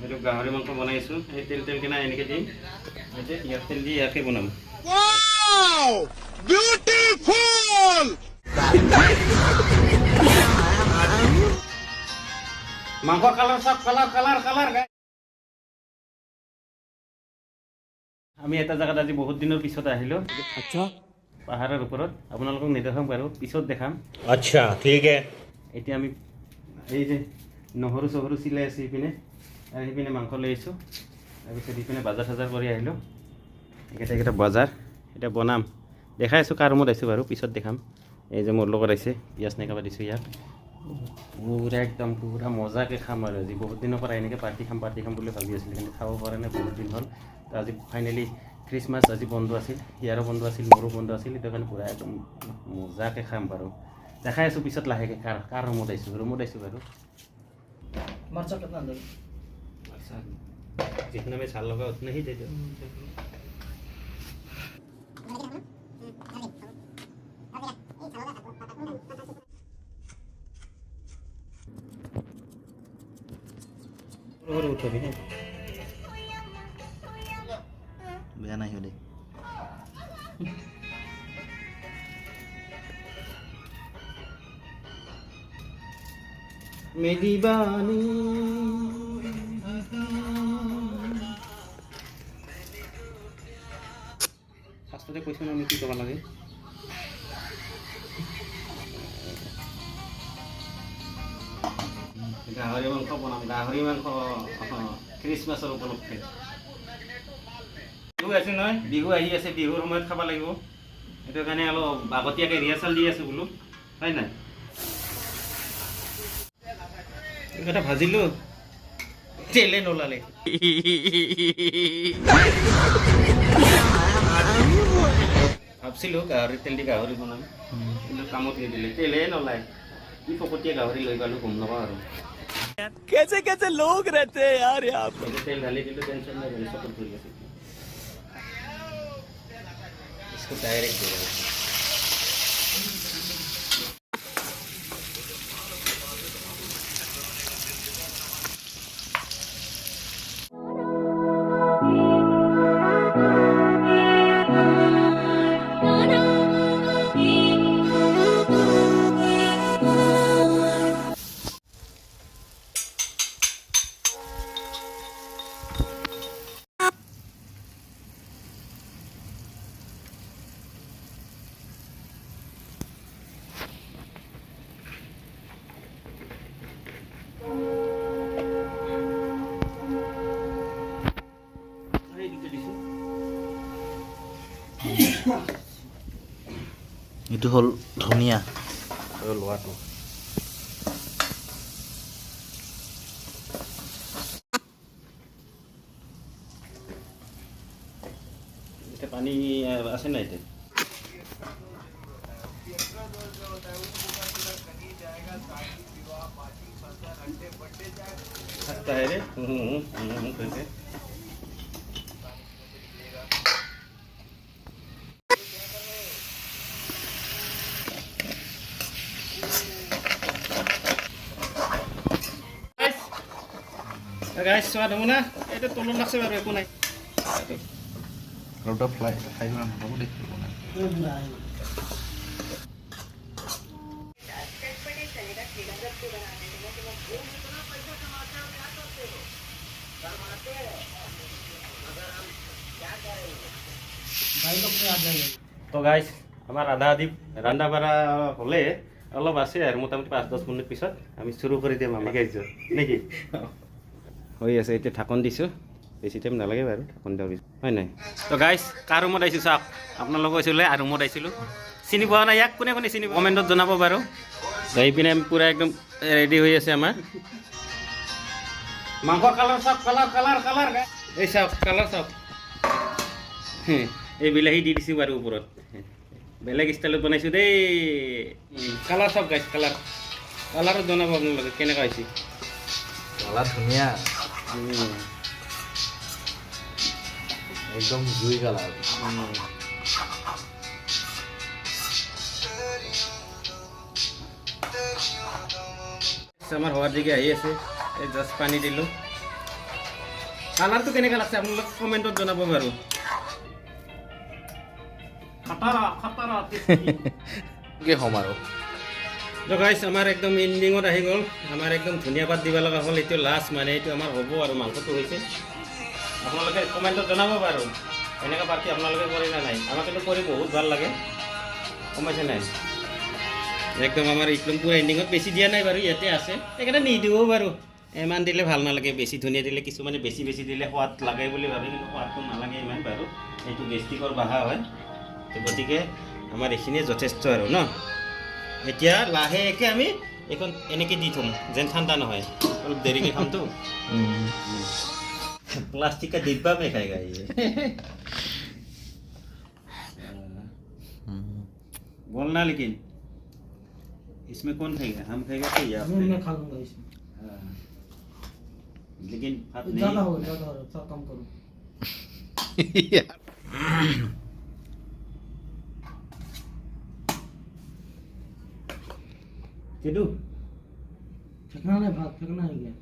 এইটো গাহৰি মাংস বনাইছোঁ। এই তেল কিনা এনেকৈ দিম, এতিয়া ইয়াত তেল দি ইয়াতে বনাম। মাংসৰ কালাৰ চাওক, কালাৰ। আমি এটা জেগাত আজি বহুত দিনৰ পিছত আহিলোঁ। আচ্ছা, পাহাৰৰ ওপৰত আপোনালোকক নেদেখাম বাৰু, পিছত দেখাম। আচ্ছা ঠিক আছে। এতিয়া আমি এই যে নহৰু চহৰু চিলাই আছোঁ ইপিনে, আৰু সিপিনে মাংস লৈ আহিছোঁ। তাৰপিছত ইপিনে বজাৰ চজাৰ কৰি আহিলোঁ। এইকেইটা বজাৰ এতিয়া বনাম, দেখাই আছোঁ কাৰ ৰুমত আহিছোঁ বাৰু, পিছত দেখাম। এই যে মোৰ লগত আহিছে, পিঁয়াজ নাইকাবা দিছোঁ ইয়াক। পুৰা মজাকৈ খাম আৰু আজি বহুত দিনৰ পৰা এনেকৈ পাৰ্টি খাম বুলি ভাবি আছিলোঁ, কিন্তু খাব পৰা নাই, বহুত দিন হ'ল। তো আজি ফাইনেলি খ্ৰীষ্টমাছ আজি বন্ধ আছিল, ইয়াৰো বন্ধ আছিল, মোৰো বন্ধ আছিল। সেইটো কাৰণে পূৰা একদম মজাকৈ খাম বাৰু, দেখাই আছোঁ পিছত লাহেকৈ কাৰ ৰুমত আহিছোঁ বাৰু। मरचा कितना दे? जितना में साल लगा उतना ही दे दो। और उठो भी नहीं, बेया नहीं हो दे। मेरी बानी ফাৰ্ষ্টতে কৈছোঁ আমি কি ক'ব লাগে। গাহৰি মাংস বনাম, গাহৰি মাংস খ্ৰীষ্টমাছৰ উপলক্ষে। বিহু আছে নহয়, বিহু আহি আছে, বিহুৰ সময়ত খাব লাগিব। সেইটো কাৰণে অলপ আগতীয়াকৈ ৰিহাৰ্চেল দি আছোঁ বোলো, হয় নাই? এটা ভাজিলোঁ, তেলে নোলালে। ভাবছিলোঁ গাহৰি তেল দি গাহৰি বনাম, কিন্তু কামত নিদিলে, তেলে নোলায়। কি ফকতীয়া গাহৰি লৈ পালোঁ গম নাপাওঁ আৰু। कैसे लोग रहते हैं यार यहाँ पे। তেল ঢালি দিলোঁ, টেনশ্যন নাই, চকুত ধৰি আছে। इसको डायरेक्ट दे रहा हूँ। এইটো হ'ল ধনিয়া আৰু লোৱাটো। এটা পানী আছে না এটা? सकता है रे करके। গাইস সোৱাদ হ'ব না? এইটো তলত লাগছে বাৰু, একো নাই। ৰ'দত ফ্লাই খাই ভাল হ'ব দেই। তো গাইস আমাৰ আধা আধি ৰান্ধা বাঢ়া হ'লে অলপ আছে আৰু, মোটামুটি 5-10 মিনিট পিছত আমি শুৰু কৰি দিম। আমি গাইছোঁ নেকি? হৈ আছে, এতিয়া ঢাকন দিছোঁ, বেছি টাইম নালাগে বাৰু ঢাকন দিয়াৰ পিছত, হয় নাই? তো গাইস কাৰ ৰুমত আহিছোঁ চাওক, আপোনালোক কৈছিলে আৰু ৰুমত আহিছিলোঁ। চিনি পোৱা নাই ইয়াক? কোনে চিনি পোৱা কমেণ্টত জনাব বাৰু। যাই পিনে পূৰা একদম ৰেডি হৈ আছে আমাৰ মাংসৰ কালাৰ চাওক, কালাৰ এই চাওক, কালাৰ চাওক। এই বিলাহী দি দিছোঁ বাৰু ওপৰত, বেলেগ ষ্টাইলত বনাইছোঁ দেই। কালাৰ চাওক গাইছ, কালাৰত জনাব আপোনালোকে কেনেকুৱা হৈছে। কালাৰ ধুনীয়া, একদম জুই কালাৰ। আমাৰ হোৱাৰ দিকে আহি আছে, এই জাষ্ট পানী দিলোঁ। কালাৰটো কেনেকুৱা লাগছে আপোনালোক কমেণ্টত জনাব বাৰু খাটাৰা খাটাৰা কি হ'ম আৰু তো গাইছ আমাৰ একদম এণ্ডিঙত আহি গ'ল আমাৰ একদম ধুনীয়া পাত দিব লগা হ'ল এইটো লাষ্ট মানে এইটো আমাৰ হ'ব আৰু মাংসটো হৈছে আপোনালোকে কমেণ্টত জনাব বাৰু এনেকুৱা পাৰ্টি আপোনালোকে কৰে নে নাই আমাক কিন্তু কৰি বহুত ভাল লাগে কমাইছে নাই একদম আমাৰ একদম পুৰা এণ্ডিঙত বেছি দিয়া নাই বাৰু ইয়াতে আছে সেইকাৰণে নিদিওঁ বাৰু ইমান দিলে ভাল নালাগে বেছি ধুনীয়া দিলে কিছুমানে বেছি বেছি দিলে সোৱাদ লাগে বুলি ভাবে কিন্তু সোৱাদটো নালাগে ইমান বাৰু এইটো গেষ্ট্ৰিকৰ বাধা হয় তো গতিকে আমাৰ এইখিনিয়ে যথেষ্ট আৰু ন এতিয়া লাহেকৈ আমি এইখন এনেকৈ দি থ'ম যেন ঠাণ্ডা নহয় অলপ দেৰিকৈ খামতো प्लास्टिक का डिब्बा में खाएगा ये बोलना लेकिन इसमें कौन खाएगा हम खाएगा कि या मैं खा लूंगा इसमें हाँ। लेकिन हाथ ज्यादा नहीं हो थोड़ा कम करो चलो फेंकना नहीं भात फेंकना है क्या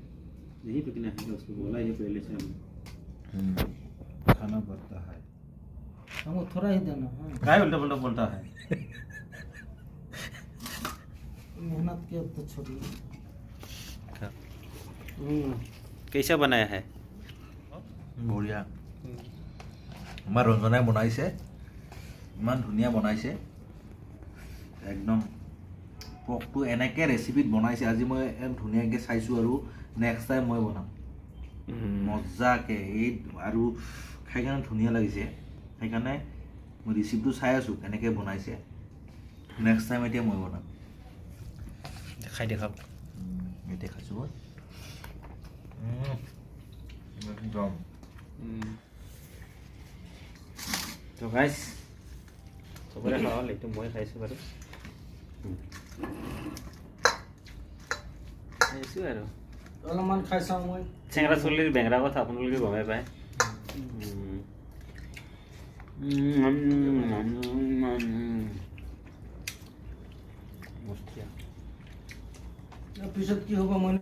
नहीं पकना है उसको बोला ये पहले से हम खाना पड़ता है हमको थोड़ा ही देना हाँ काय उल्टा पुल्टा बोलता है मेहनत के तो छोड़िए कैसा बनाया है বঢ়িয়া আমাৰ ৰঞ্জনাই বনাইছে ইমান ধুনীয়া বনাইছে একদম পকটো এনেকৈ ৰেচিপিত বনাইছে আজি মই ধুনীয়াকৈ চাইছোঁ আৰু নেক্সট টাইম মই বনাম মজাকৈ এই আৰু খাই কাৰণে ধুনীয়া লাগিছে সেইকাৰণে মই ৰেচিপিটো চাই আছোঁ কেনেকৈ বনাইছে নেক্সট টাইম এতিয়া মই বনাম দেখাই দেখাওক এতিয়া খাইছোঁ মই একদম তো গাইছ চবৰে খোৱা হ'ল এইটো মই খাইছোঁ বাৰু খাইছোঁ আৰু অলপমান খাই চাওঁ মই চেংৰা চলিৰ বেঙেৰা কথা আপোনালোকে গমেই পায় পিছত কি হ'ব মই